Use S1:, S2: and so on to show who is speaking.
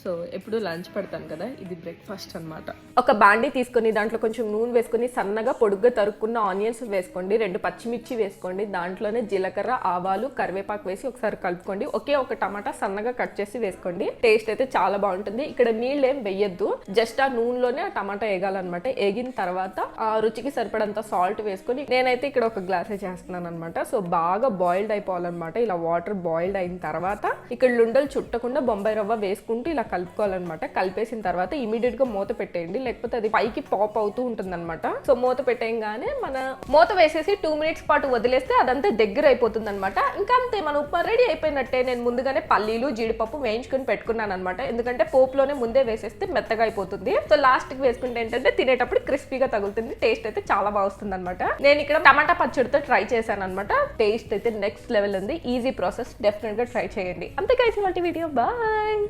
S1: So ఎప్పుడు lunch పెడతాను కదా, ఇది బ్రేక్ఫాస్ట్ అన్నమాట.
S2: ఒక బాండి తీసుకొని దాంట్లో కొంచెం నూనె వేసుకొని సన్నగా పొడుగ్గా తరుక్కున్న ఆనియన్స్ వేసుకోండి, 2 పచ్చిమిర్చి వేసుకోండి, దాంట్లోనే జీలకర్ర, ఆవాలు, కరివేపాకు వేసి ఒకసారి కలుపుకోండి. ఒకే ఒక టమాటా సన్నగా కట్ చేసి వేసుకోండి. టేస్ట్ అయితే చాలా బాగుంటుంది. ఇక్కడ నీళ్ళు ఏం వేయద్దు, జస్ట్ ఆ నూనెలోనే ఆ టమాటా వేగాలన్నమాట. వేగిన తర్వాత ఆ రుచికి సరిపడంత సాల్ట్ వేసుకొని, నేనైతే ఇక్కడ ఒక గ్లాసే చేస్తున్నాను అనమాట. సో బాగా బాయిల్డ్ అయిపోవాలన్నమాట. ఇలా వాటర్ బాయిల్డ్ అయిన తర్వాత ఇక్కడ లుండలు చుట్టకుండా బొంబాయి రవ్వ వేసుకుంటూ ఇలా కలుపుకోవాలన్నమాట. కలిపేసిన తర్వాత ఇమీడియట్ గా మూత పెట్టేయండి, లేకపోతే అది పైకి పాప్ అవుతూ ఉంటుంది అనమాట. సో మూత పెట్టేయంగానే మన మూత వేసేసి 2 మినిట్స్ పాటు వదిలేస్తే అదంతా దగ్గర అయిపోతుంది అనమాట. ఇంకా అంతే, మన ఉప్మా రెడీ అయిపోయినట్టే. నేను ముందుగానే పల్లీలు, జీడిపప్పు వేయించుకొని పెట్టుకున్నాను అనమాట, ఎందుకంటే పోపులోనే ముందే వేసేస్తే మెత్తగా అయిపోతుంది. సో లాస్ట్ కి వేసుకుంటే ఏంటంటే తినేటప్పుడు క్రిస్పీగా తగులుతుంది. టేస్ట్ అయితే చాలా బాగా వస్తుంది అనమాట. నేను ఇక్కడ టమాటా పచ్చడితో ట్రై చేశాను అనమాట. టేస్ట్ అయితే నెక్స్ట్ లెవెల్ ఉంది. ఈజీ ప్రాసెస్, డెఫినెట్ గా ట్రై చేయండి. అంతే గైస్, ఇవాల్టి వీడియో. బాయ్.